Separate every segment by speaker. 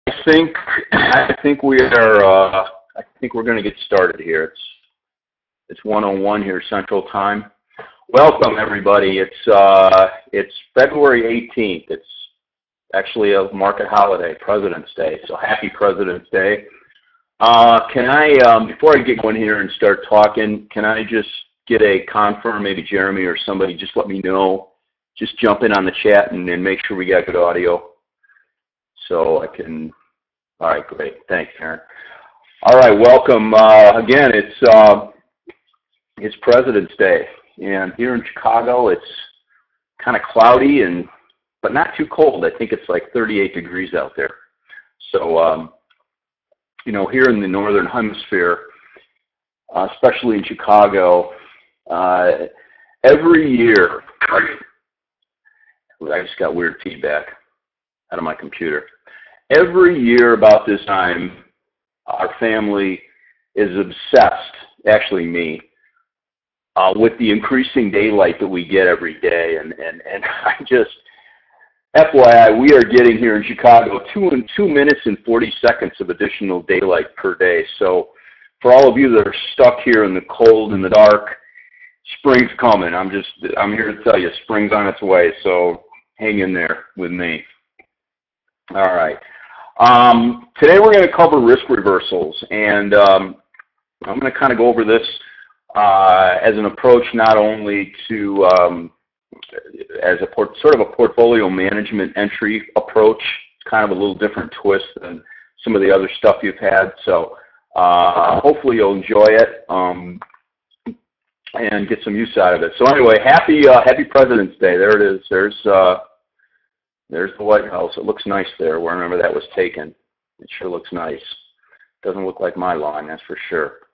Speaker 1: I think we are. I think we're going to get started here. It's 1:01 here Central Time. Welcome everybody. It's February 18th. It's actually a market holiday, President's Day. So happy President's Day. Can I, before I get going here and start talking, can I just get a confirm? Maybe Jeremy or somebody just let me know. Just jump in on the chat and make sure we got good audio. So I can. All right, great. Thanks, Aaron. All right, welcome. Again, it's President's Day, and here in Chicago, it's kind of cloudy but not too cold. I think it's like 38 degrees out there. So, you know, here in the Northern Hemisphere, especially in Chicago, every year, I just got weird feedback out of my computer. Every year about this time, our family is obsessed, actually me, with the increasing daylight that we get every day. And I just, FYI, we are getting here in Chicago 2 minutes and 40 seconds of additional daylight per day. So for all of you that are stuck here in the cold and the dark, spring's coming. I'm here to tell you, spring's on its way. So hang in there with me. All right. Today we're going to cover risk reversals, and I'm going to kind of go over this as an approach not only to as a sort of a portfolio management entry approach. It's kind of a little different twist than some of the other stuff you've had. So hopefully you'll enjoy it and get some use out of it. So anyway, happy President's Day. There it is. There's the White House. It looks nice there, wherever that was taken. It sure looks nice. Doesn't look like my lawn, that's for sure.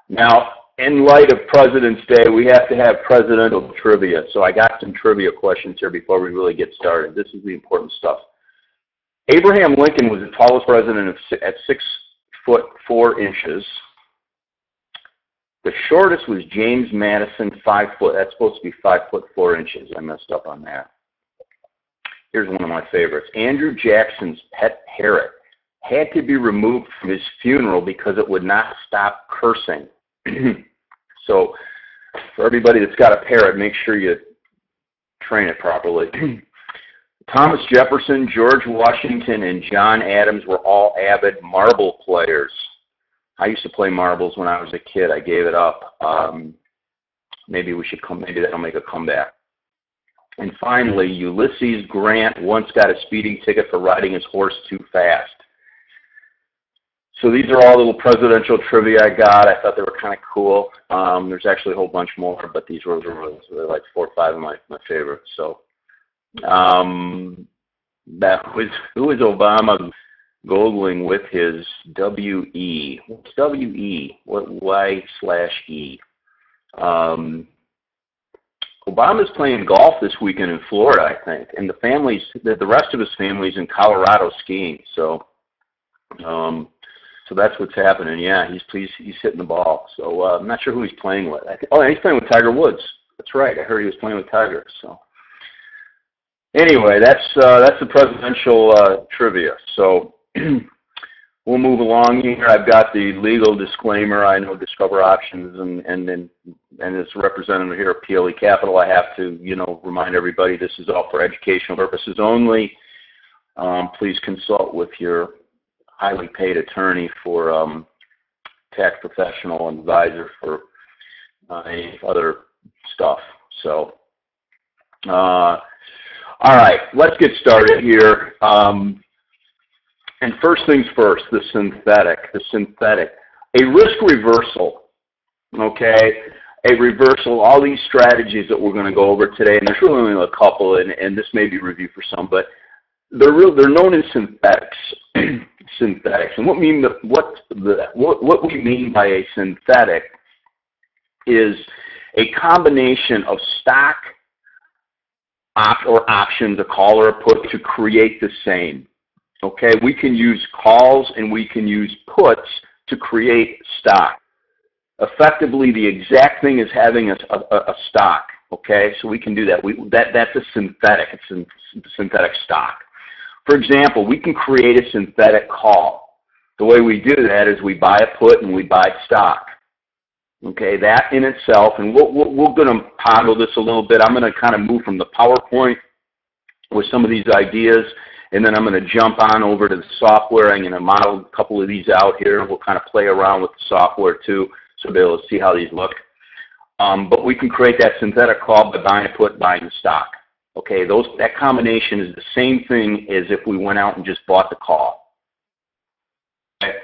Speaker 1: Now, in light of President's Day, we have to have presidential trivia. So I got some trivia questions here before we really get started. This is the important stuff. Abraham Lincoln was the tallest president at 6'4". The shortest was James Madison, 5 foot. That's supposed to be 5'4". I messed up on that. Here's one of my favorites. Andrew Jackson's pet parrot had to be removed from his funeral because it would not stop cursing. So for everybody that's got a parrot, make sure you train it properly. Thomas Jefferson, George Washington, and John Adams were all avid marble players. I used to play marbles when I was a kid. I gave it up. Maybe that'll make a comeback. And finally, Ulysses Grant once got a speeding ticket for riding his horse too fast. So these are all little presidential trivia I got. I thought they were kind of cool. There's actually a whole bunch more, but these were like 4 or 5 of my favorites. So that was, who is Obama Googling with his WE? What's WE? What Y/E? Obama's playing golf this weekend in Florida, I think, and the rest of his family's in Colorado skiing. So, so that's what's happening. Yeah, he's hitting the ball. So I'm not sure who he's playing with. He's playing with Tiger Woods. That's right. I heard he was playing with Tiger. So anyway, that's the presidential trivia. So we'll move along here. I've got the legal disclaimer. I know Discover Options and as a representative here at PLE Capital, I have to, remind everybody this is all for educational purposes only. Please consult with your highly paid attorney for tax professional and advisor for any other stuff. So, all right, let's get started here. And first things first, the synthetic. A risk reversal, okay? A reversal, all these strategies that we're going to go over today, and there's really only a couple, and this may be review for some, but they're known as synthetics. Synthetics. And what we mean by a synthetic is a combination of stock or options, a call or a put, to create the same. Okay, we can use calls and we can use puts to create stock. Effectively, the exact thing is having a stock. Okay, so we can do that. That's a synthetic. It's a synthetic stock. For example, we can create a synthetic call. The way we do that is we buy a put and we buy stock. Okay, that in itself, and we're going to toggle this a little bit. I'm going to kind of move from the PowerPoint with some of these ideas, and then I'm going to jump on over to the software. I'm going to model a couple of these out here, and we'll kind of play around with the software too, so we'll be able to see how these look. But we can create that synthetic call by buying a put, buying the stock. Okay, that combination is the same thing as if we went out and just bought the call. Okay.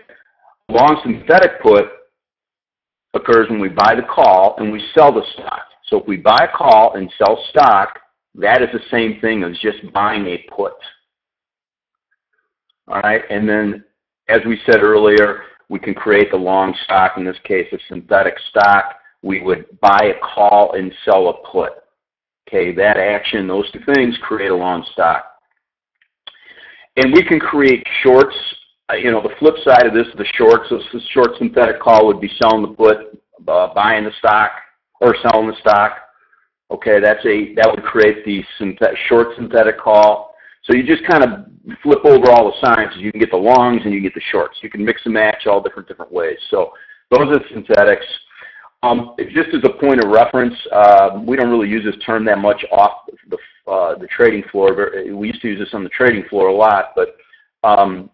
Speaker 1: Long synthetic put occurs when we buy the call and we sell the stock. So if we buy a call and sell stock, that is the same thing as just buying a put. All right, and then as we said earlier, we can create the long stock, in this case a synthetic stock. We would buy a call and sell a put. Okay, that action, those two things create a long stock. And we can create shorts. You know, the flip side of this is the shorts. So the short synthetic call would be selling the put, buying the stock, or selling the stock. Okay, that would create the short synthetic call. So you just kind of flip over all the signs. You can get the longs and you get the shorts. You can mix and match all different ways. So those are the synthetics. Just as a point of reference, we don't really use this term that much off the trading floor. We used to use this on the trading floor a lot, but a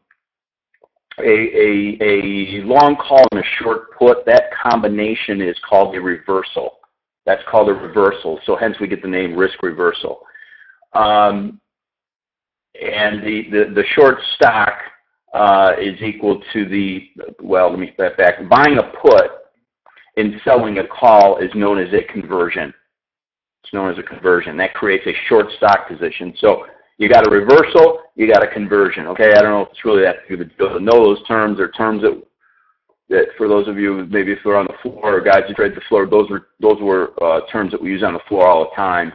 Speaker 1: long call and a short put, that combination is called a reversal. That's called a reversal. So hence we get the name risk reversal. And the short stock is equal to the, well, let me step back. Buying a put and selling a call is known as a conversion. It's known as a conversion. That creates a short stock position. So you got a reversal, you got a conversion. Okay, I don't know if it's really that big of a deal to know those terms. They're terms that for those of you, maybe if they're on the floor or guys who trade the floor, those were terms that we use on the floor all the time.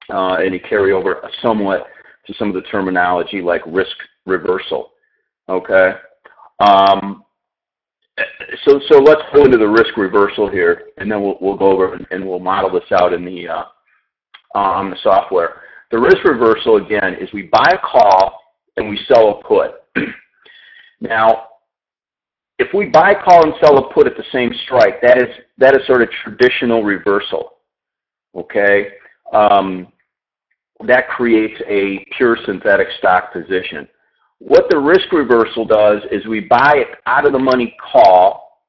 Speaker 1: And you carry over somewhat to some of the terminology like risk reversal. Okay. So let's go into the risk reversal here, and then we'll go over and we'll model this out in the on the software. The risk reversal again is we buy a call and we sell a put. Now, if we buy a call and sell a put at the same strike, that is sort of traditional reversal. Okay, that creates a pure synthetic stock position. What the risk reversal does is we buy an out-of-the-money call,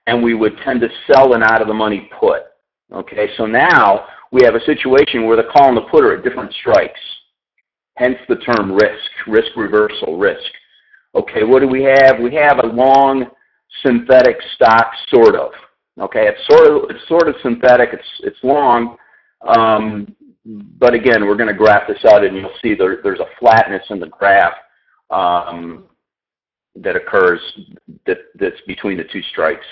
Speaker 1: and we would tend to sell an out-of-the-money put. Okay, so now we have a situation where the call and the put are at different strikes, hence the term risk reversal, risk. Okay, what do we have? We have a long synthetic stock, sort of. Okay, it's sort of synthetic, it's long, but again, we're going to graph this out, and you'll see there's a flatness in the graph that occurs that's between the two strikes.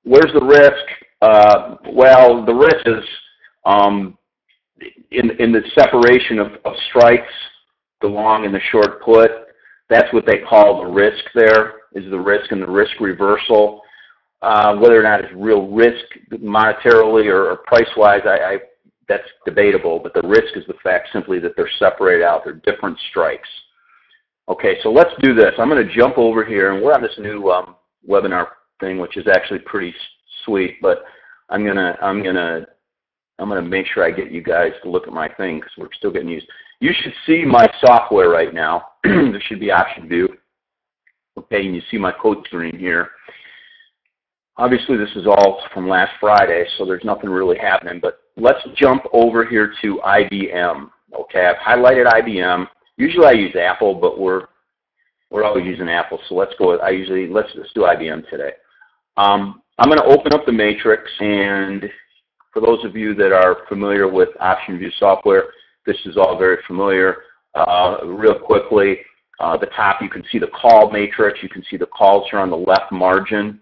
Speaker 1: Where's the risk? Well, the risk is in the separation of strikes, the long and the short put. That's what they call the risk there, is the risk and the risk reversal. Whether or not it's real risk monetarily or price-wise, that's debatable, but the risk is the fact simply that they're separated out. They're different strikes. Okay, so let's do this. I'm going to jump over here, and we're on this new webinar thing, which is actually pretty sweet, but I'm gonna make sure I get you guys to look at my thing because we're still getting used. You should see my software right now. There should be option view. Okay, and you see my code screen here. Obviously, this is all from last Friday, so there's nothing really happening, but let's jump over here to IBM. Okay, I've highlighted IBM. Usually I use Apple, but we're always using Apple, so let's go with, let's do IBM today. I'm going to open up the matrix, and for those of you that are familiar with option view software, this is all very familiar. Real quickly, the top, you can see the call matrix. You can see the calls here on the left margin,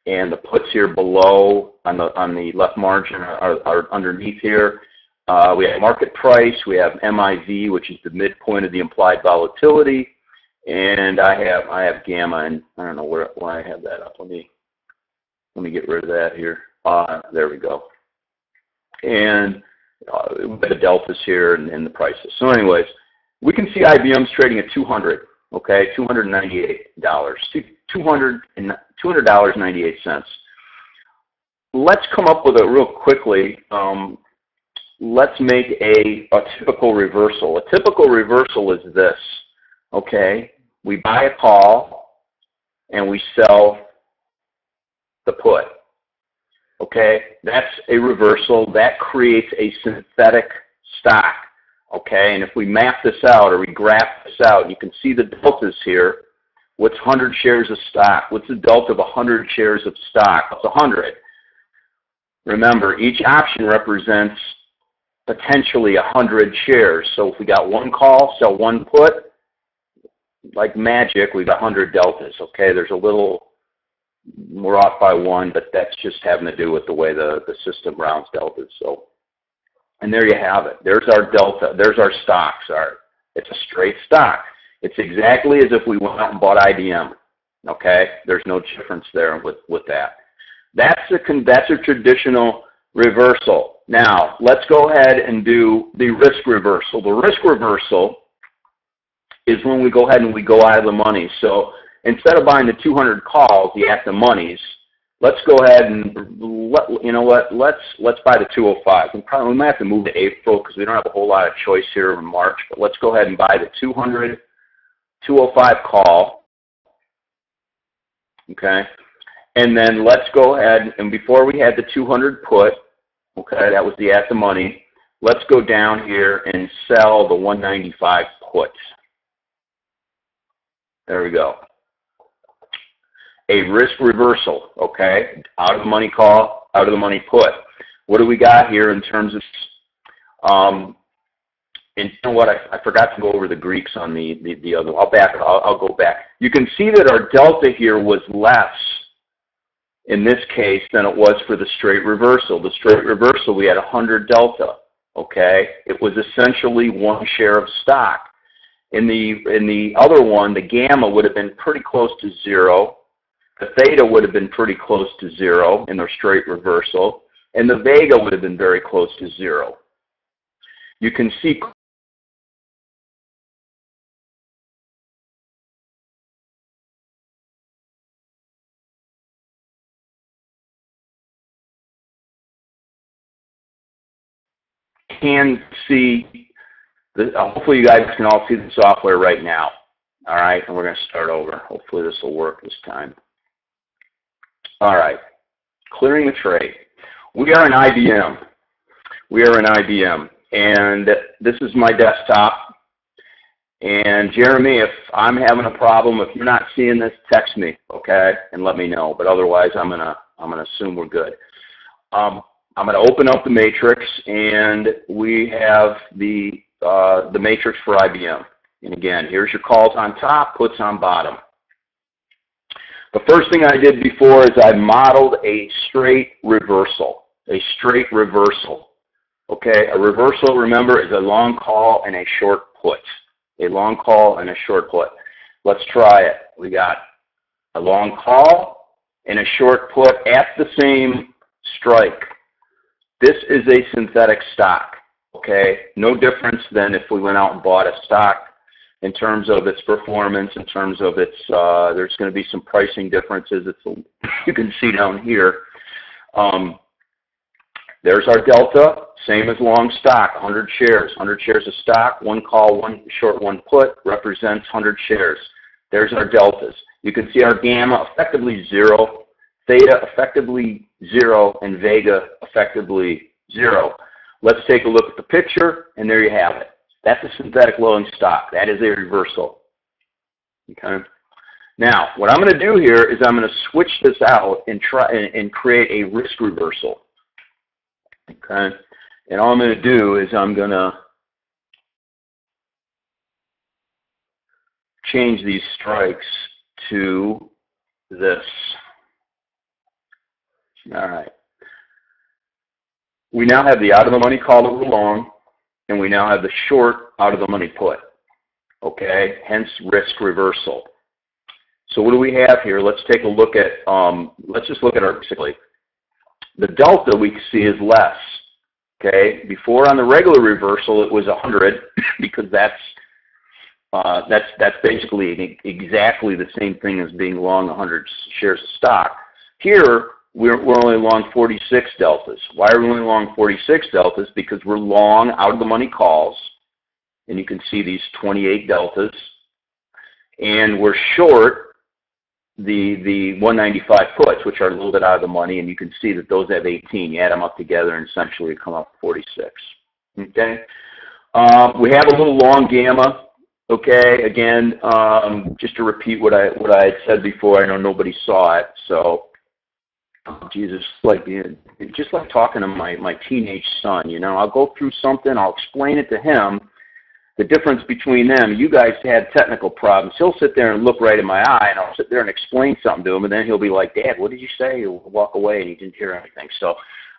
Speaker 1: and the puts here below on the left margin are underneath here. We have market price. We have MIV, which is the midpoint of the implied volatility, and I have gamma, and I don't know why I have that up. Let me get rid of that here. There we go. And the deltas here and the prices. So anyways, we can see IBM's trading at 200, okay, $298, $200.98. Let's come up with it real quickly. Let's make a typical reversal. A typical reversal is this, okay? We buy a call and we sell the put, okay? That's a reversal. That creates a synthetic stock, okay? And if we map this out or we graph this out, you can see the deltas here. What's 100 shares of stock? What's the delta of 100 shares of stock? What's 100? Remember, each option represents potentially 100 shares. So if we got one call, sell one put, like magic, we got 100 deltas, okay? There's a little, we're off by one, but that's just having to do with the way the system rounds deltas. So, and there you have it. There's our delta. There's our stocks. It's a straight stock. It's exactly as if we went out and bought IBM, okay? There's no difference there with that. That's a traditional reversal. Now, let's go ahead and do the risk reversal. The risk reversal is when we go ahead and we go out of the money. So instead of buying the 200 calls, the at the monies, let's go ahead and, you know what, let's buy the 205. We might have to move to April because we don't have a whole lot of choice here in March, but let's go ahead and buy the 205 call, okay? And then let's go ahead, and before we had the 200 put, okay, that was the at the money, let's go down here and sell the 195 put. There we go. A risk reversal, okay? Out of the money call, out of the money put. What do we got here in terms of, and you know what, I forgot to go over the Greeks on the other, I'll go back. You can see that our delta here was less in this case than it was for the straight reversal. The straight reversal, we had 100 delta, okay? It was essentially one share of stock. In the other one, the gamma would have been pretty close to zero. The theta would have been pretty close to zero in their straight reversal. And the vega would have been very close to zero. You can see hopefully you guys can all see the software right now. All right, and we're going to start over. Hopefully this will work this time. All right, clearing the trade. We are in IBM. We are in IBM, and this is my desktop. And Jeremy, if I'm having a problem, if you're not seeing this, text me, okay, and let me know. But otherwise, I'm gonna assume we're good. I'm going to open up the matrix, and we have the matrix for IBM. And again, here's your calls on top, puts on bottom. The first thing I did before is I modeled a straight reversal. A straight reversal. Okay, a reversal, remember, is a long call and a short put. A long call and a short put. Let's try it. We got a long call and a short put at the same strike. This is a synthetic stock, okay? No difference than if we went out and bought a stock in terms of its performance, in terms of its, there's going to be some pricing differences. You can see down here. There's our delta, same as long stock, 100 shares. 100 shares of stock, one call, one short, one put, represents 100 shares. There's our deltas. You can see our gamma effectively 0, theta effectively 0, and vega effectively 0. Let's take a look at the picture, and there you have it. That's a synthetic lowering stock. That is a reversal. Okay. Now, what I'm going to do here is I'm going to switch this out and try and create a risk reversal. Okay. And all I'm going to do is I'm going to change these strikes to this. All right. We now have the out of the money call over long, and we now have the short out of the money put. Okay, hence risk reversal. So what do we have here? Let's take a look at, let's just look at our, basically, the delta we see is less. Okay, before on the regular reversal it was 100 because that's basically exactly the same thing as being long 100 shares of stock. Here we're only long 46 deltas. Why are we only long 46 deltas? Because we're long out of the money calls, and you can see these 28 deltas, and we're short the 195 puts, which are a little bit out of the money, and you can see that those have 18. You add them up together and essentially come up 46. Okay, we have a little long gamma. Okay, again, just to repeat what I had said before. I know nobody saw it, so Jesus, just like talking to my teenage son. You know, I'll go through something, I'll explain it to him. The difference between them, you guys had technical problems. He'll sit there and look right in my eye, and I'll sit there and explain something to him, and then he'll be like, Dad, what did you say? He'll walk away, and he didn't hear anything. So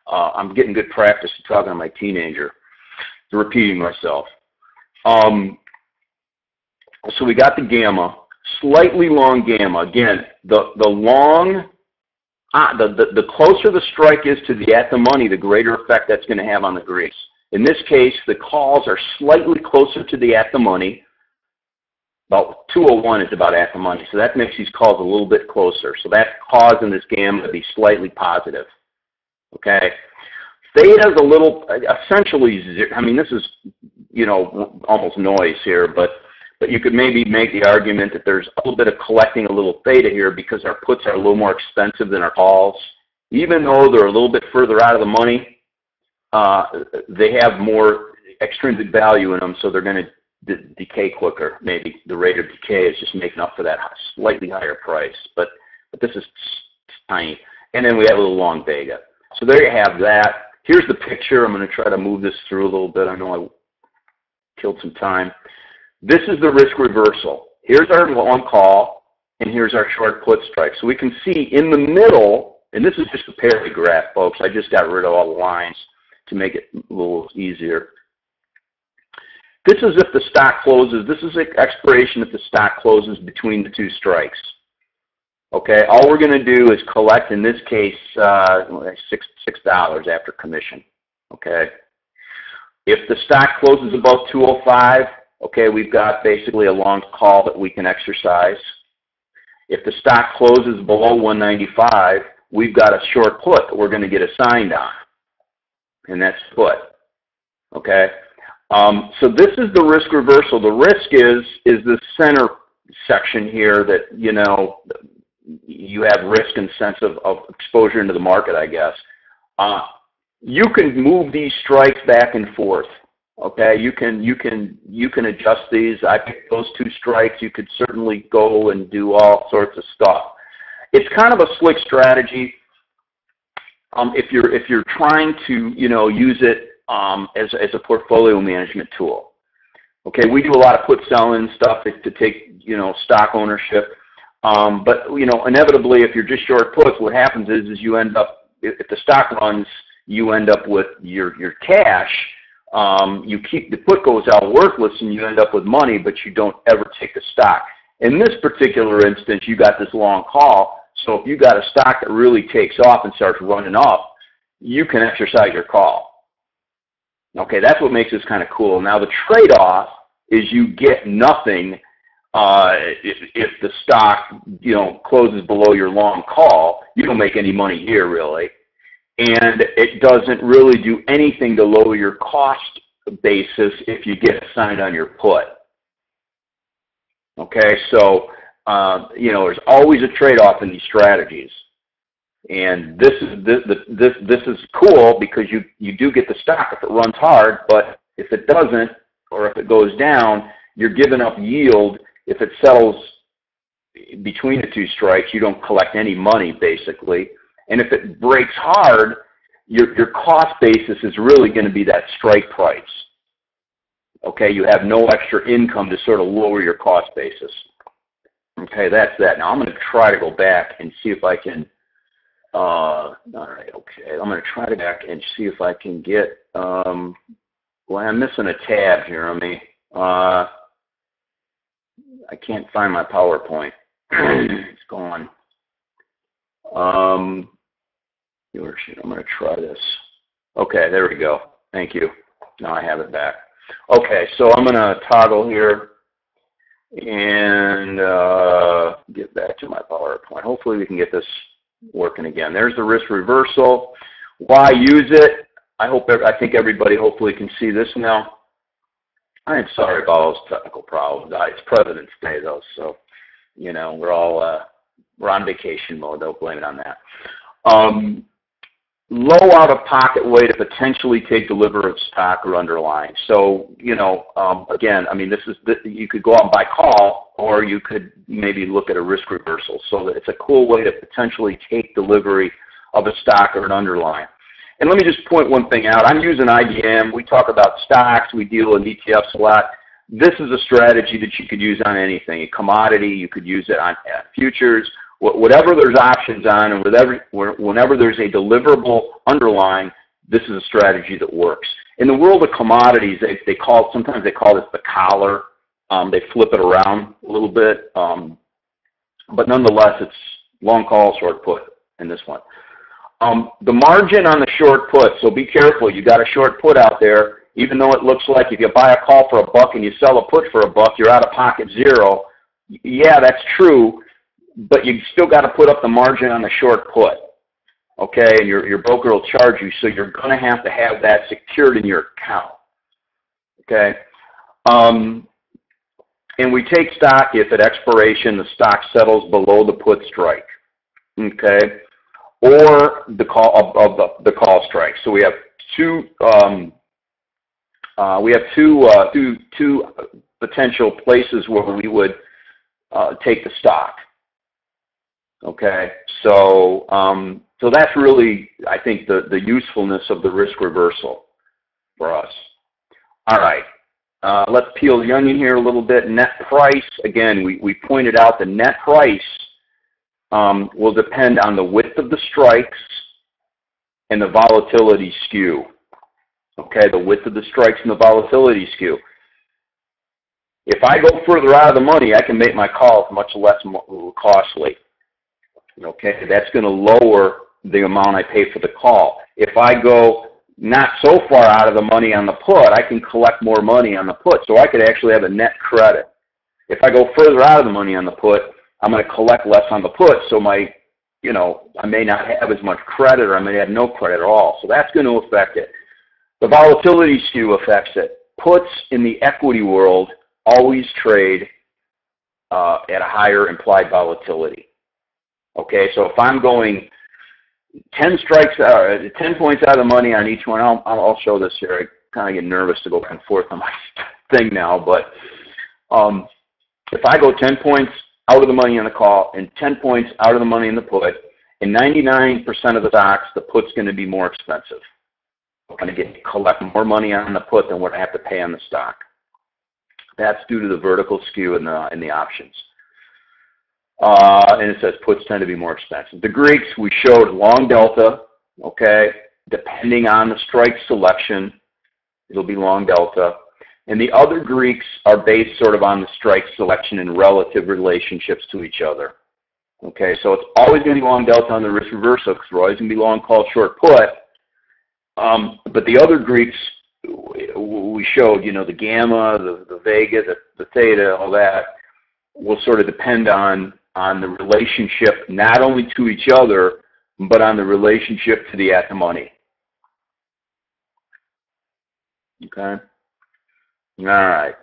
Speaker 1: I'm getting good practice at talking to my teenager, repeating myself. So we got the gamma, slightly long gamma. Again, the closer the strike is to the at the money, the greater effect that's going to have on the grease. In this case, the calls are slightly closer to the at the money. About 201 is about at the money, so that makes these calls a little bit closer. So that's causing this gamma to be slightly positive. Okay, theta is a little, essentially, I mean, this is, you know, almost noise here, but you could maybe make the argument that there's a little bit of collecting a little theta here because our puts are a little more expensive than our calls. Even though they're a little bit further out of the money, they have more extrinsic value in them, so they're going to decay quicker. Maybe the rate of decay is just making up for that slightly higher price, but this is tiny. And then we have a little long vega. So there you have that. Here's the picture. I'm going to try to move this through a little bit. I know I killed some time. This is the risk reversal. Here's our long call, and here's our short put strike. So we can see in the middle, and this is just a parity graph, folks. I just got rid of all the lines to make it a little easier. This is if the stock closes. This is expiration if the stock closes between the two strikes. Okay, all we're going to do is collect, in this case, $6 after commission. Okay, if the stock closes above 205, okay, we've got basically a long call that we can exercise. If the stock closes below 195, we've got a short put that we're going to get assigned on, and that's put. Okay, so this is the risk reversal. The risk is the center section here that, you know, you have risk and sense of exposure into the market, I guess. You can move these strikes back and forth. Okay, you can adjust these. I picked those two strikes. You could certainly go and do all sorts of stuff. It's kind of a slick strategy. If you're trying to, you know, use it as a portfolio management tool. Okay, we do a lot of put selling stuff to take, you know, stock ownership. But, you know, inevitably, if you're just short puts, what happens is you end up, if the stock runs, you end up with your cash. You keep, the put goes out worthless, and you end up with money, but you don't ever take the stock. In this particular instance, you got this long call. So if you got a stock that really takes off and starts running up, you can exercise your call. Okay, that's what makes this kind of cool. Now the trade-off is you get nothing if the stock, you know, closes below your long call. You don't make any money here, really. And it doesn't really do anything to lower your cost basis if you get assigned on your put. Okay, so you know, there's always a trade-off in these strategies, and this is cool because you do get the stock if it runs hard, but if it doesn't, or if it goes down, you're giving up yield. If it settles between the two strikes, you don't collect any money basically. And if it breaks hard, your cost basis is really going to be that strike price. Okay, you have no extra income to sort of lower your cost basis. Okay, that's that. Now I'm going to try to go back and see if I can, all right, okay. I'm going to try to go back and see if I can get, well, I'm missing a tab here on me. I can't find my PowerPoint. It's gone. I'm going to try this. Okay, there we go. Thank you. Now I have it back. Okay, so I'm going to toggle here and get back to my PowerPoint. Hopefully we can get this working again. There's the risk reversal. Why use it? I think everybody hopefully can see this now. I am sorry about all those technical problems. It's President's Day though, so you know we're on vacation mode. Don't blame it on that. Low out-of-pocket way to potentially take delivery of stock or underlying. So, you know, again, I mean, you could go out and buy call, or you could maybe look at a risk reversal. So it's a cool way to potentially take delivery of a stock or an underlying. And let me just point one thing out. I'm using IBM. We talk about stocks. We deal in ETFs a lot. This is a strategy that you could use on anything. A commodity, you could use it on futures. Whatever there's options on, and whenever there's a deliverable underlying, this is a strategy that works. In the world of commodities, sometimes they call this the collar. They flip it around a little bit, but nonetheless, it's long call, short put in this one. The margin on the short put, so be careful. You got a short put out there, even though it looks like if you buy a call for $1 and you sell a put for $1, you're out of pocket zero. Yeah, that's true. But you still got to put up the margin on the short put, okay? And your broker will charge you, so you're going to have that secured in your account, okay? And we take stock if at expiration the stock settles below the put strike, okay, or the call of the call strike. So we have two potential places where we would take the stock. Okay, so that's really, I think, the usefulness of the risk reversal for us. All right, let's peel the onion here a little bit. Net price, again, we pointed out the net price will depend on the width of the strikes and the volatility skew. Okay, the width of the strikes and the volatility skew. If I go further out of the money, I can make my calls much less costly. Okay, that's going to lower the amount I pay for the call. If I go not so far out of the money on the put, I can collect more money on the put, so I could actually have a net credit. If I go further out of the money on the put, I'm going to collect less on the put, so I may not have as much credit, or I may have no credit at all. So that's going to affect it. The volatility skew affects it. Puts in the equity world always trade at a higher implied volatility. Okay, so if I'm going 10 points out of the money on each one, I'll show this here. I kind of get nervous to go back and forth on my thing now, but if I go 10 points out of the money on the call and 10 points out of the money in the put, in 99% of the stocks, the put's going to be more expensive. I'm going to collect more money on the put than what I have to pay on the stock. That's due to the vertical skew in the options. And it says puts tend to be more expensive. The Greeks, we showed long delta, okay? Depending on the strike selection, it'll be long delta. And the other Greeks are based sort of on the strike selection and relative relationships to each other. Okay, so it's always going to be long delta on the risk reversal because we're always going to be long call, short put. But the other Greeks, we showed, the gamma, the vega, the theta, all that, will sort of depend on the relationship not only to each other, but on the relationship to the at the money. Okay? All right.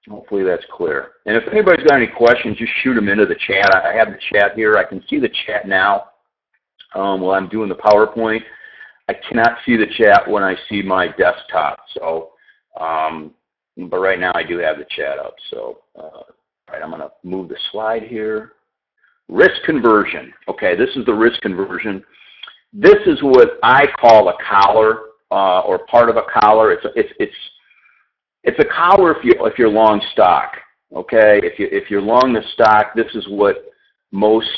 Speaker 1: Hopefully that's clear. And if anybody's got any questions, just shoot them into the chat. I have the chat here. I can see the chat now while I'm doing the PowerPoint. I cannot see the chat when I see my desktop. So, but right now I do have the chat up. So, all right, I'm going to move the slide here. Risk conversion. Okay, this is the risk conversion. This is what I call a collar or part of a collar. It's a collar if you're long stock. Okay, if you're long the stock, this is what most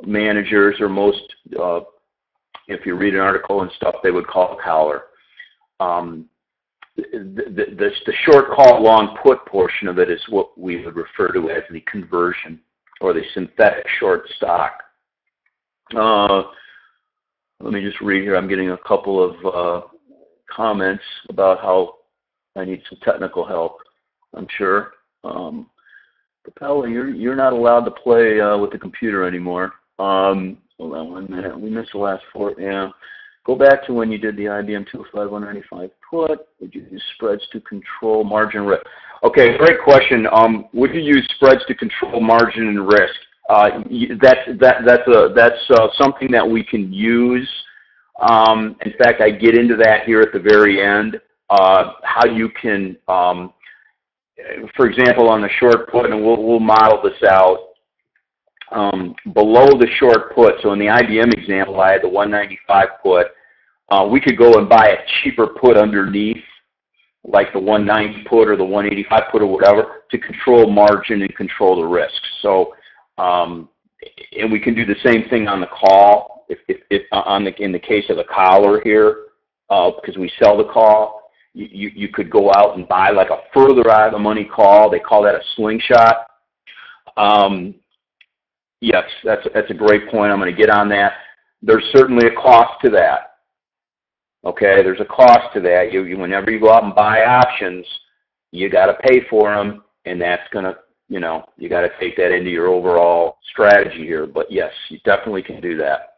Speaker 1: managers or most if you read an article and stuff, they would call a collar. The short call long put portion of it is what we would refer to as the conversion or the synthetic short stock. Let me just read here. I'm getting a couple of comments about how I need some technical help, I'm sure. Papale, you're not allowed to play with the computer anymore. Hold on 1 minute. We missed the last 4. Yeah. Go back to when you did the IBM 205-195 put. Would you use spreads to control margin risk? Okay, great question. Would you use spreads to control margin and risk? That's something that we can use. In fact, I get into that here at the very end. How you can, for example, on the short put, and we'll model this out. Below the short put, so in the IBM example, I had the 195 put. We could go and buy a cheaper put underneath, like the 190 put or the 185 put or whatever, to control margin and control the risk. So, and we can do the same thing on the call, in the case of the collar here, because we sell the call. You could go out and buy like a further out of the money call. They call that a slingshot. Yes, that's a great point. I'm going to get on that. There's certainly a cost to that. Okay, there's a cost to that. Whenever you go out and buy options, you got to pay for them, and that's going to, you got to take that into your overall strategy here. But yes, you definitely can do that.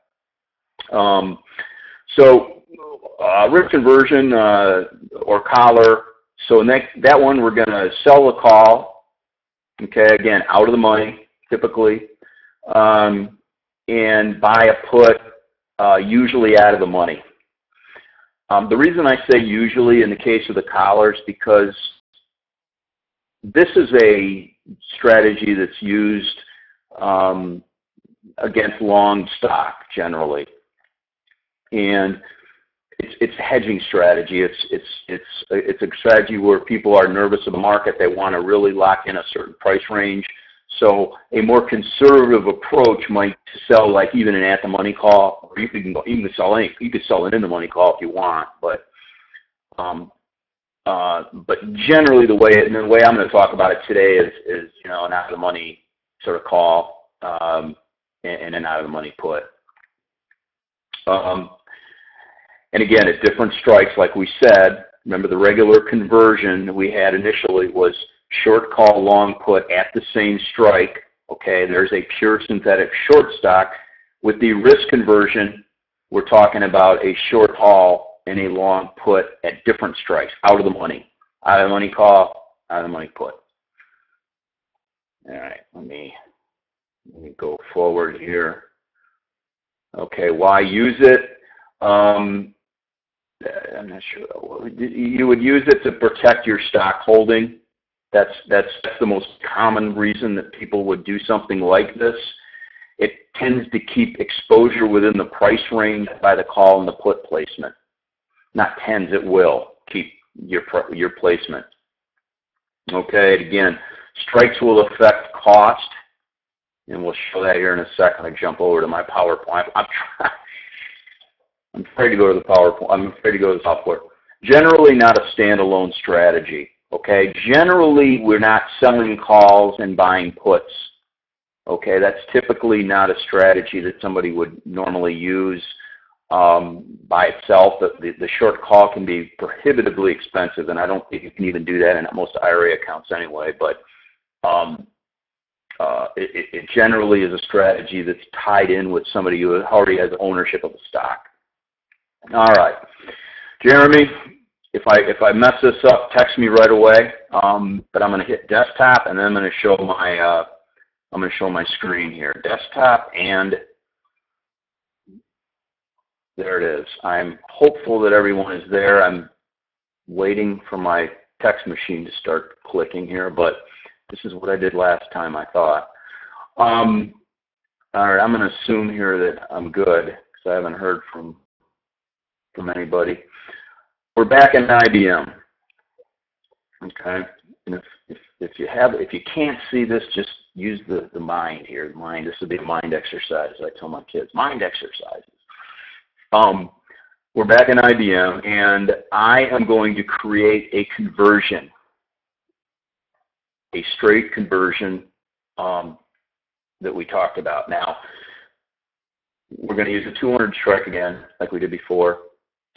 Speaker 1: Risk conversion or collar. So in that one, we're going to sell the call. Okay, again, out of the money typically. And buy a put, usually out of the money. The reason I say usually in the case of the collars, because this is a strategy that's used against long stock generally, and it's a hedging strategy. It's a strategy where people are nervous of the market. They want to really lock in a certain price range. So a more conservative approach might sell like even an at-the-money call, or you can sell it in the money call if you want. But generally the way I'm going to talk about it today is an out-of-the-money sort of call and an out-of-the-money put. And again, at different strikes, like we said, remember the regular conversion we had initially was short call, long put at the same strike. Okay, there's a pure synthetic short stock. With the risk conversion, we're talking about a short call and a long put at different strikes, out of the money call, out of the money put. All right, let me go forward here. Okay, why use it? I'm not sure. You would use it to protect your stock holding. That's the most common reason that people would do something like this. It tends to keep exposure within the price range by the call and the put placement. Not tends, it will keep your placement. Okay, again, strikes will affect cost, and we'll show that here in a second. I jump over to my PowerPoint. I'm afraid to go to the PowerPoint. I'm afraid to go to the software. Generally not a standalone strategy. Okay, generally we're not selling calls and buying puts. Okay, that's typically not a strategy that somebody would normally use by itself. The short call can be prohibitively expensive, and I don't think you can even do that in most IRA accounts anyway. But it generally is a strategy that's tied in with somebody who already has ownership of the stock. All right, Jeremy. If I mess this up, text me right away. But I'm going to hit desktop, and then I'm going to show my screen here. Desktop, and there it is. I'm hopeful that everyone is there. I'm waiting for my text machine to start clicking here, but this is what I did last time, I thought. All right, I'm going to assume here that I'm good because I haven't heard from anybody. We're back in IBM. Okay, and if you can't see this, just use the mind here. Mind. This would be a mind exercise. I tell my kids, mind exercises. We're back in IBM, and I am going to create a conversion, a straight conversion that we talked about. Now, we're going to use a 200 strike again, like we did before.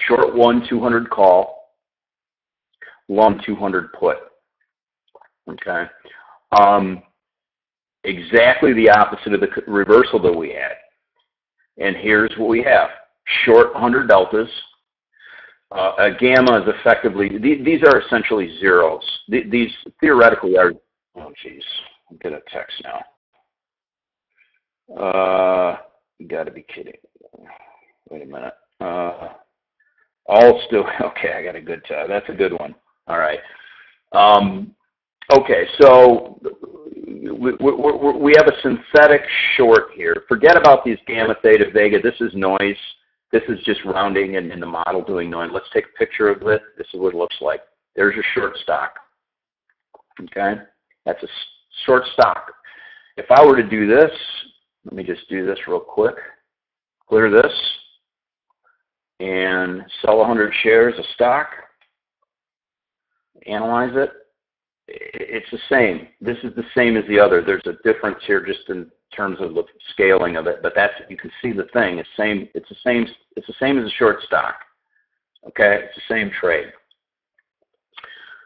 Speaker 1: Short 200 call. long 200 put. Okay. Exactly the opposite of the reversal that we had. And here's what we have. Short 100 deltas. A gamma is effectively, these are essentially zeros. These theoretically are, oh geez, I'm getting a text now. You gotta be kidding. Wait a minute. All still, okay, I got a good, that's a good one. All right. Okay, so we have a synthetic short here. Forget about these gamma, theta, vega. This is noise. This is just rounding and in the model doing noise. Let's take a picture of it. This is what it looks like. There's your short stock. Okay, that's a short stock. If I were to do this, let me just do this real quick. Clear this and sell 100 shares of stock. Analyze it. It's the same. This is the same as the other. There's a difference here just in terms of the scaling of it, but that's, you can see the thing. It's the same as a short stock. Okay, it's the same trade.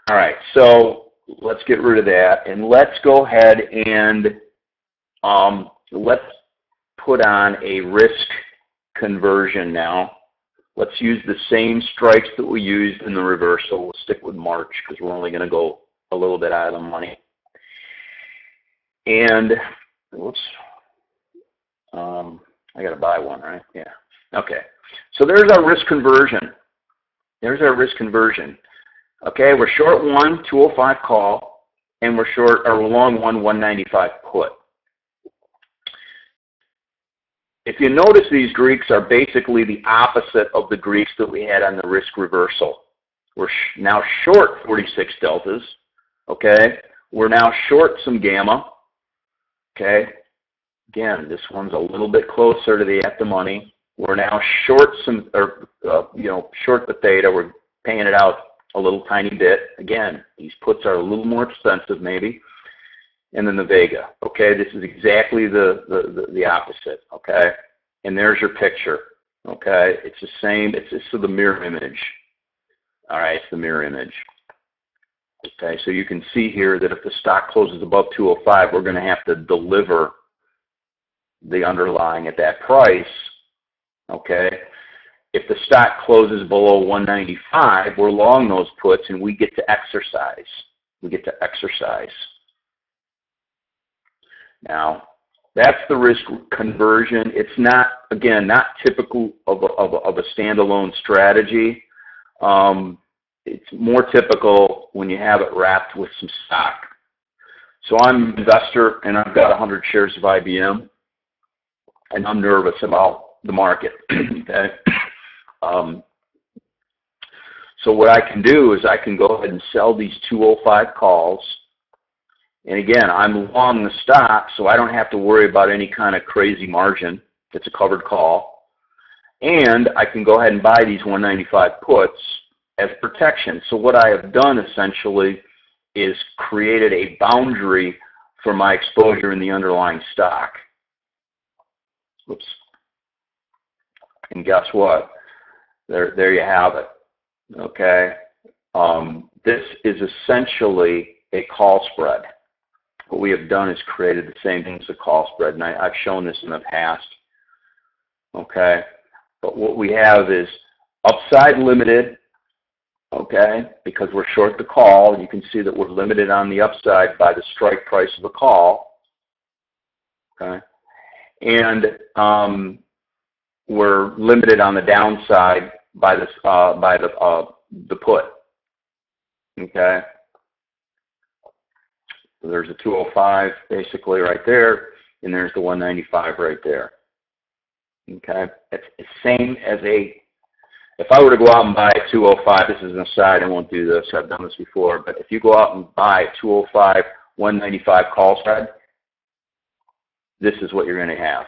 Speaker 1: All right, so let's get rid of that and let's go ahead and let's put on a risk conversion now. Let's use the same strikes that we used in the reversal. We'll stick with March because we're only going to go a little bit out of the money. And, whoops, I got to buy one, right? Yeah. Okay. So there's our risk conversion. There's our risk conversion. Okay, we're short one, 205 call, and we're long one, 195 put. If you notice, these Greeks are basically the opposite of the Greeks that we had on the risk reversal. We're now short 46 deltas. Okay, we're now short some gamma. Okay, again, this one's a little bit closer to the at the money. We're now short some, short the theta. We're paying it out a little tiny bit. Again, these puts are a little more expensive maybe. And then the vega. Okay, this is exactly the opposite. Okay, and there's your picture. Okay, it's the same. It's the mirror image. All right, it's the mirror image. Okay, so you can see here that if the stock closes above 205, we're going to have to deliver the underlying at that price. Okay, if the stock closes below 195, we're long those puts and we get to exercise. We get to exercise. Now, that's the risk conversion. It's not, again, not typical of a standalone strategy. It's more typical when you have it wrapped with some stock. So I'm an investor and I've got 100 shares of IBM and I'm nervous about the market. Okay. So what I can do is I can go ahead and sell these 205 calls. And again, I'm long the stock, so I don't have to worry about any kind of crazy margin. It's a covered call. And I can go ahead and buy these 195 puts as protection. So what I have done essentially is created a boundary for my exposure in the underlying stock. Oops. And guess what? There you have it. Okay. This is essentially a call spread. What we have done is created the same thing as a call spread, and I've shown this in the past. Okay. But what we have is upside limited. Okay, because we're short the call, you can see that we're limited on the upside by the strike price of the call. Okay, and we're limited on the downside by the put. Okay, so there's a 205 basically right there, and there's the 195 right there. Okay, it's the same as a. If I were to go out and buy a 205, this is an aside, I won't do this, I've done this before, but if you go out and buy a 205, 195 call spread, this is what you're going to have.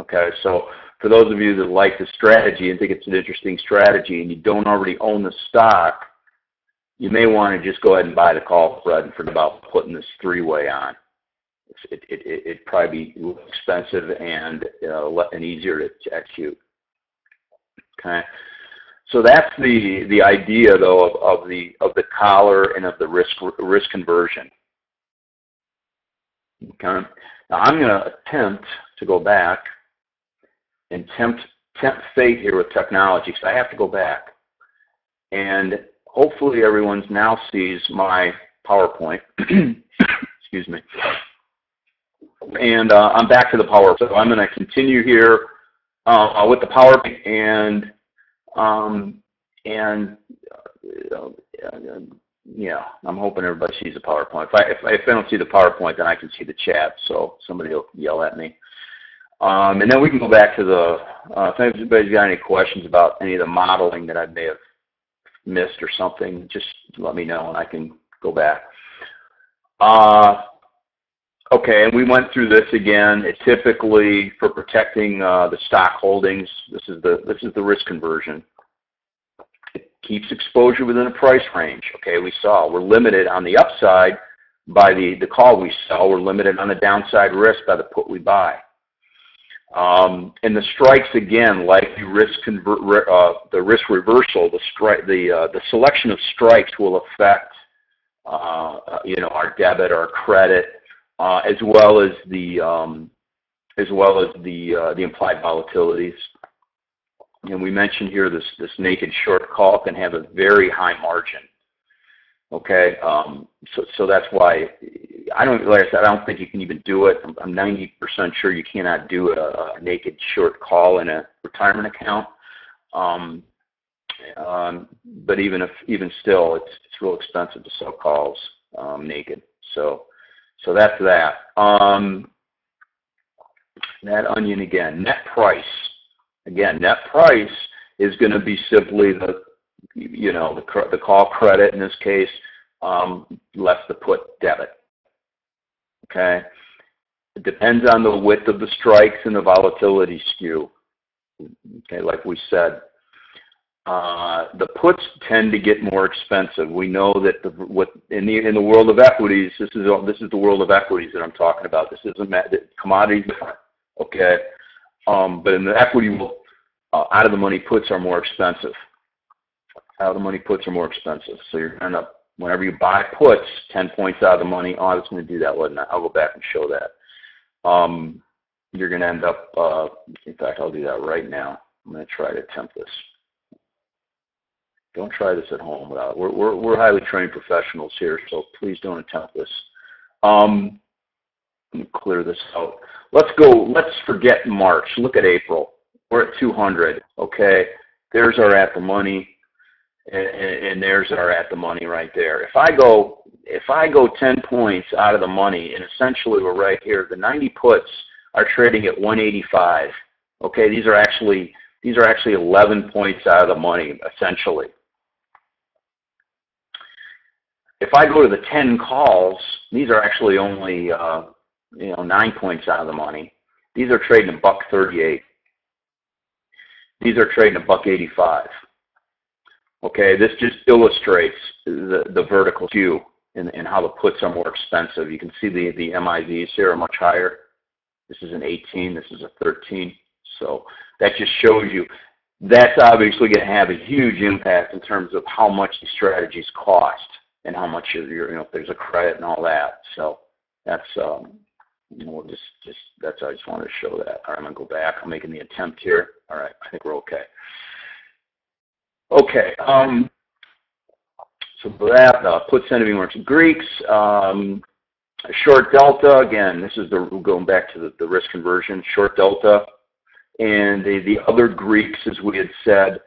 Speaker 1: Okay, so for those of you that like the strategy and think it's an interesting strategy and you don't already own the stock, you may want to just go ahead and buy the call spread and forget about putting this three-way on. It'd probably be expensive and easier to execute. Okay. So that's the idea though of the collar and of the risk conversion. Okay. Now I'm going to attempt to go back and tempt fate here with technology, because I have to go back. And hopefully everyone now sees my PowerPoint. Excuse me. And I'm back to the PowerPoint. So I'm going to continue here with the PowerPoint, and yeah, I'm hoping everybody sees the PowerPoint. If I don't see the PowerPoint, then I can see the chat, so somebody will yell at me. And then we can go back to the, if anybody's got any questions about any of the modeling that I may have missed or something, just let me know and I can go back. Okay, and we went through this again. It's typically for protecting the stock holdings. This is the risk conversion. It keeps exposure within a price range. Okay, we saw we're limited on the upside by the call we sell. We're limited on the downside risk by the put we buy. And the strikes, again, like the risk reversal, the selection of strikes will affect our debit, our credit, as well as the implied volatilities. And we mentioned here this naked short call can have a very high margin. Okay, so that's why like I said, I don't think you can even do it. I'm 90% sure you cannot do a naked short call in a retirement account. But even still, it's real expensive to sell calls naked. So that's that. That onion again. Net price. Again, net price is going to be simply the call credit in this case, less the put debit. Okay, it depends on the width of the strikes and the volatility skew. Okay, like we said, the puts tend to get more expensive. We know that in the world of equities, this is the world of equities that I'm talking about. This isn't commodities different. Okay, but in the equity world, out of the money puts are more expensive. Out of the money puts are more expensive. So you're going to end up, whenever you buy puts 10 points out of the money, I was going to do that, wasn't I? I'll go back and show that. You're going to end up, in fact, I'll do that right now. I'm going to try to attempt this. Don't try this at home. We're highly trained professionals here, so please don't attempt this. Let me clear this out. Let's forget March. Look at April. We're at 200. Okay, there's our at the money. And there's our at the money right there. If I go 10 points out of the money, and essentially we're right here, the 90 puts are trading at 185. Okay, these are actually 11 points out of the money essentially. If I go to the 10 calls, these are actually only 9 points out of the money. These are trading $1.38. These are trading $1.85. Okay, this just illustrates the vertical skew and how the puts are more expensive. You can see the MIVs here are much higher. This is an 18, this is a 13. So that just shows you that's obviously going to have a huge impact in terms of how much these strategies cost and how much if there's a credit and all that. So that's that's I just wanted to show that. All right, I'm going to go back. I'm making the attempt here. All right, I think we're okay. Okay, so for that, put sentiment works. Greeks, short delta, again, this is going back to the risk conversion, short delta. And the other Greeks, as we had said,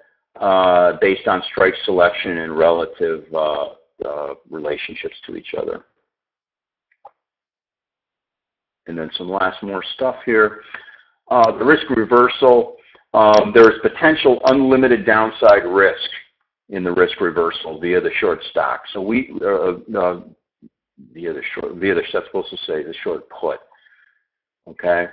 Speaker 1: based on strike selection and relative relationships to each other. And then some more stuff here. The risk reversal. There is potential unlimited downside risk in the risk reversal via the short stock. So that's supposed to say the short put. Okay.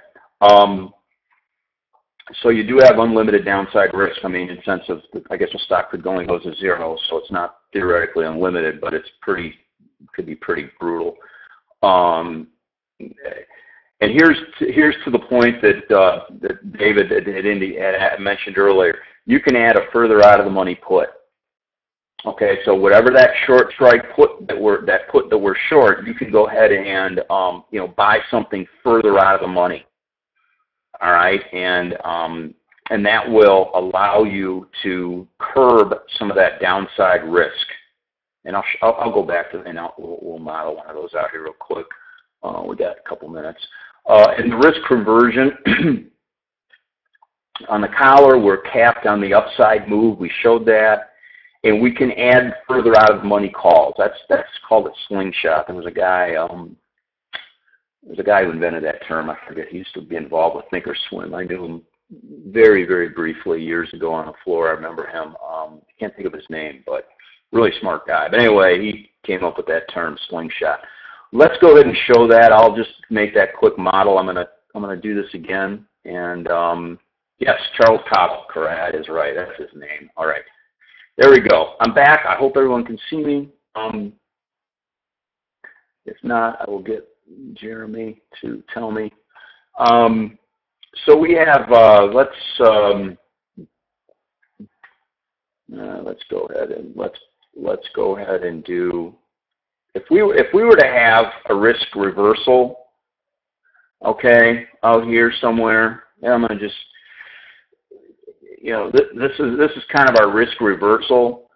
Speaker 1: So you do have unlimited downside risk. I mean, in the sense of, I guess the stock could only go to zero, so it's not theoretically unlimited, but it's could be pretty brutal. And here's to the point that David had mentioned earlier. you can add a further out of the money put. Okay, so whatever that short strike put that we're short, you can go ahead and buy something further out of the money. All right, and that will allow you to curb some of that downside risk. And I'll go back to and we'll model one of those out here real quick. We got a couple minutes. And the risk conversion on the collar, we're capped on the upside move. We showed that. And we can add further out of the money calls. That's called a slingshot. There was a guy who invented that term. I forget. He used to be involved with Thinkorswim. I knew him very, very briefly years ago on the floor. I remember him. I can't think of his name, but really smart guy. But anyway, he came up with that term, slingshot. Let's go ahead and show that. I'll just make that quick model. I'm gonna do this again. And yes, Charles Cottle, correct. That is right. That's his name. All right. There we go. I'm back. I hope everyone can see me. If not, I will get Jeremy to tell me. So we have. Let's go ahead and do. If we were to have a risk reversal, okay, out here somewhere, and I'm going to just. This is kind of our risk reversal,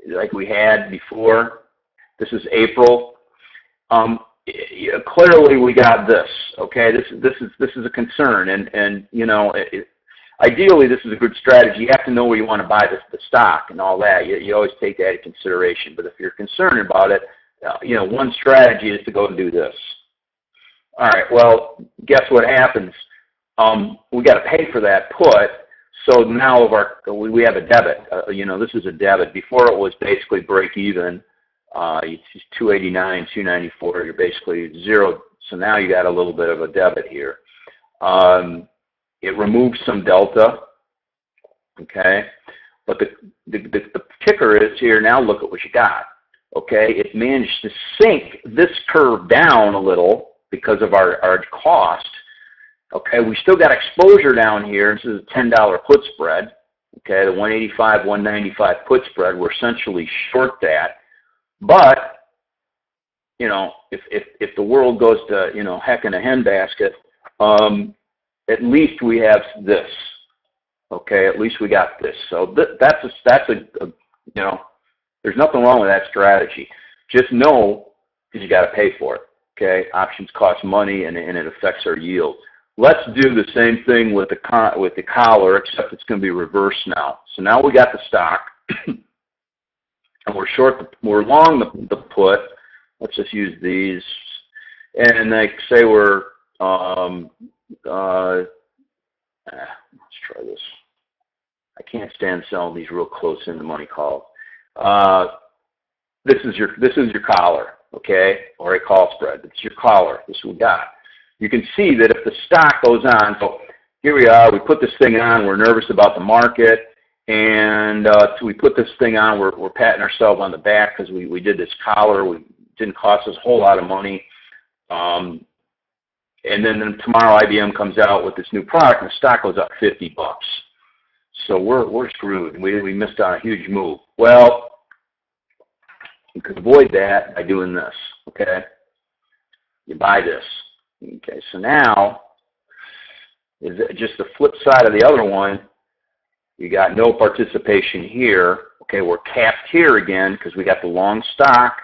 Speaker 1: like we had before. This is April. Clearly, we got this. Okay, this is a concern, and ideally, this is a good strategy. You have to know where you want to buy the stock and all that. You always take that into consideration. But if you're concerned about it, one strategy is to go and do this. All right. Well, guess what happens? We got to pay for that put. So now we have a debit. This is a debit. Before it was basically break even. It's 289, 294. You're basically zero. So now you got a little bit of a debit here. It removes some delta. Okay, but the kicker is here. Now look at what you got. Okay, it managed to sink this curve down a little because of our cost. Okay, we still got exposure down here. This is a $10 put spread. Okay, the 185, 195 put spread. We're essentially short that. But, if the world goes to, heck in a handbasket, at least we have this. Okay, at least we got this. So that's there's nothing wrong with that strategy. Just know that you got to pay for it. Okay, options cost money and it affects our yield. Let's do the same thing with the collar, except it's going to be reversed now. So now we got the stock, and we're long the put. Let's just use these, and like say we're let's try this. I can't stand selling these real close in the money calls. This is your collar, okay, or a call spread. It's your collar. This is what we got. You can see that if the stock goes on, so here we are, we put this thing on, we're nervous about the market, and so we put this thing on, we're patting ourselves on the back because we did this collar, it didn't cost us a whole lot of money, and then tomorrow IBM comes out with this new product and the stock goes up $50. So we're screwed. We missed on a huge move. Well, you can avoid that by doing this, okay? You buy this. Okay, so now, is just the flip side of the other one, you got no participation here. Okay, we're capped here again because we got the long stock,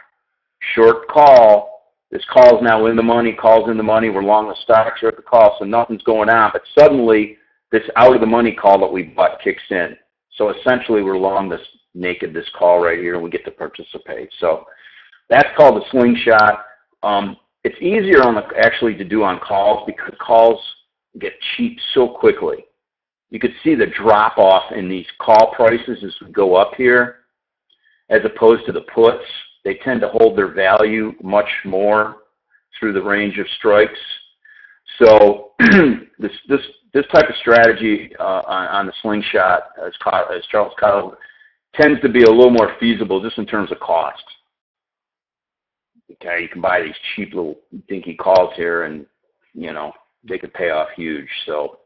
Speaker 1: short call. This call is now in the money, call's in the money, we're long the stock, short the call, so nothing's going on. But suddenly, this out of the money call that we bought kicks in. So essentially, we're long this call right here, and we get to participate. So that's called a slingshot. It's easier actually to do on calls because calls get cheap so quickly. You could see the drop off in these call prices as we go up here, as opposed to the puts. They tend to hold their value much more through the range of strikes. So this type of strategy on the slingshot, as Charles Cottle, tends to be a little more feasible just in terms of cost. Okay, you can buy these cheap little dinky calls here, and they could pay off huge. So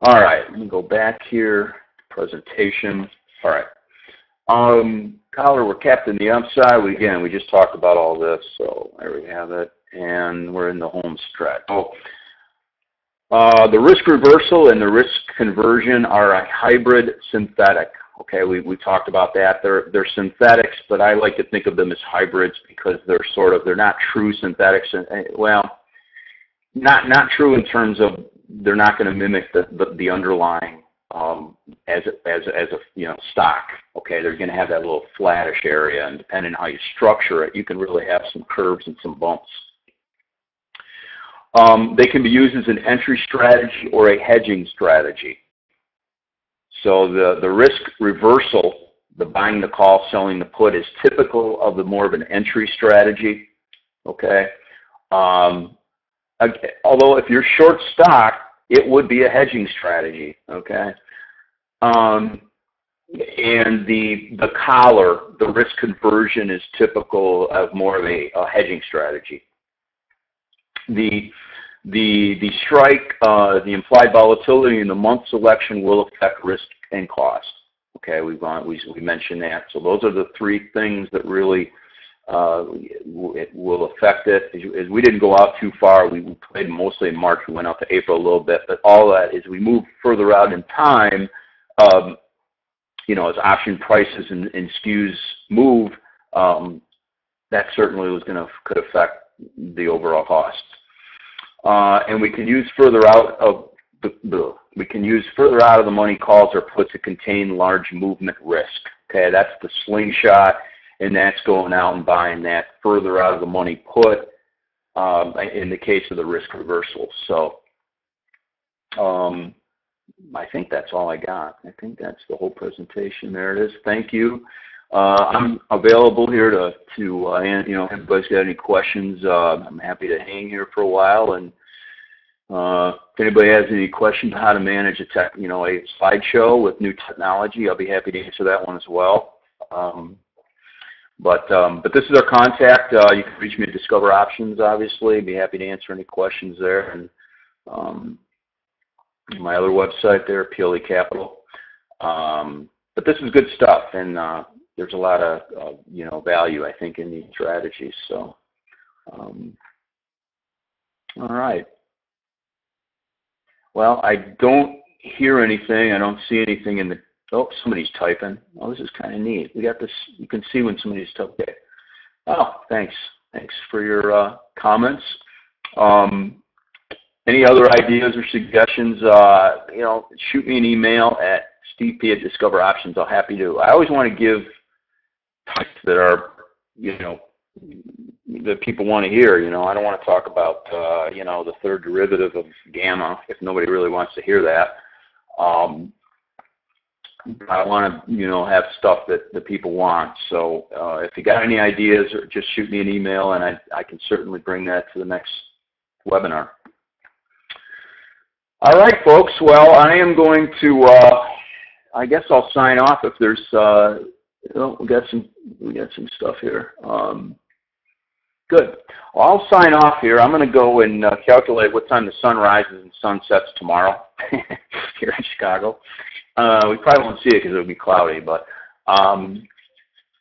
Speaker 1: All right, let me go back here. Presentation. All right. Collar, we're capped in the upside. We just talked about all this, so there we have it. And we're in the home stretch. So, the risk reversal and the risk conversion are a hybrid synthetic. Okay, we talked about that. They're synthetics, but I like to think of them as hybrids because they're not true synthetics. Well, not true in terms of they're not going to mimic the underlying as a stock. Okay, they're going to have that little flattish area, and depending on how you structure it, you can really have some curves and some bumps. They can be used as an entry strategy or a hedging strategy. So the risk reversal, the buying the call, selling the put, is typical of the more of an entry strategy. Okay. Although if you're short stock, it would be a hedging strategy. Okay. And the collar, the risk conversion, is typical of more of a hedging strategy. The strike, the implied volatility, and the month selection will affect risk and cost. Okay, we mentioned that. So those are the three things that really it will affect it. As we didn't go out too far, we played mostly in March. We went out to April a little bit, but all that as we move further out in time, as option prices and SKUs move, that certainly could affect the overall cost. And we can use further out of the money calls or puts to contain large movement risk. Okay, that's the slingshot, and that's going out and buying that further out of the money put in the case of the risk reversal. So I think that's all I got. I think that's the whole presentation. There it is. Thank you. I'm available here to if anybody's got any questions, I'm happy to hang here for a while. And if anybody has any questions on how to manage a slideshow with new technology, I'll be happy to answer that one as well. But this is our contact. You can reach me at Discover Options, obviously. I'd be happy to answer any questions there. And my other website there, PLE Capital. But this is good stuff, and there's a lot of value, I think, in these strategies. So, all right. Well, I don't hear anything. I don't see anything in the. Oh, somebody's typing. Oh, this is kind of neat. We got this. You can see when somebody's typing. Okay. Oh, thanks. Thanks for your comments. Any other ideas or suggestions? Shoot me an email at stevep@DiscoverOptions. I'm happy to. I always want to give types that are, that people want to hear. I don't want to talk about, the third derivative of gamma if nobody really wants to hear that. I want to, have stuff that the people want. So if you got any ideas, just shoot me an email, and I can certainly bring that to the next webinar. All right, folks. Well, I am going to. I guess I'll sign off if there's. We got some stuff here. Good. Well, I'll sign off here. I'm going to go and calculate what time the sun rises and sun sets tomorrow here in Chicago. We probably won't see it because it'll be cloudy, but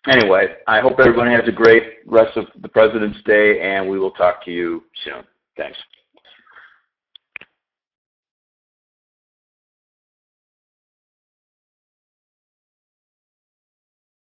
Speaker 1: anyway, I hope everyone has a great rest of the President's Day, and we will talk to you soon. Thanks.